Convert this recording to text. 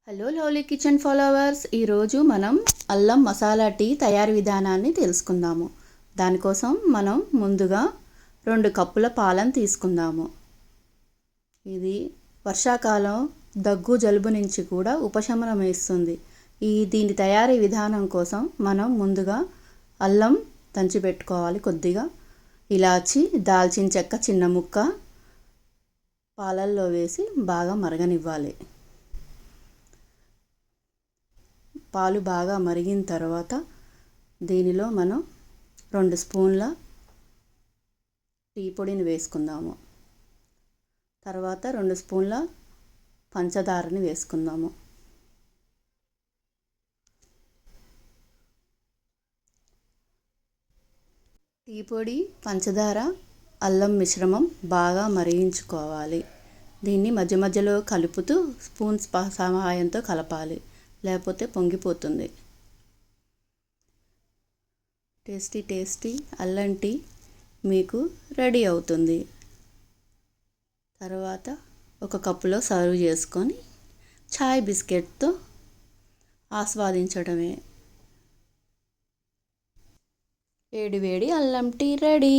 Hello lovely kitchen followers, ఈరోజు మనం అల్లం మసాలా టీ తయారీ విధానాన్ని తెలుసుకుందాము. దానికోసం మనం ముందుగా 2 కప్పుల పాలను తీసుకుందాము. ఇది వర్షాకాలం దగ్గు జలుబు నుంచి కూడా ఉపశమనం ఇస్తుంది. దీని తయారీ విధానం కోసం మనం ముందుగా అల్లం దంచి పెట్టుకోవాలి. కొద్దిగా ఇలాచి, దాల్చిన చెక్క చిన్న ముక్క పాలల్లో వేసి బాగా మరగనివ్వాలి. పాలు బాగా మరిగిన తర్వాత దీనిలో మనం 2 స్పూన్ల టీ పొడిని వేసుకుందాము. తర్వాత 2 స్పూన్ల పంచదారని వేసుకుందాము. టీ పొడి, పంచదార, అల్లం మిశ్రమం బాగా మరిగించుకోవాలి. దీన్ని మధ్య మధ్యలో కలుపుతూ స్పూన్ సహాయంతో కలపాలి, లేకపోతే పొంగిపోతుంది. టేస్టీ అల్లం టీ మీకు రెడీ అవుతుంది. తర్వాత ఒక కప్పులో సర్వ్ చేసుకొని చాయ్ బిస్కెట్తో ఆస్వాదించడమే. వేడి వేడి అల్లం టీ రెడీ.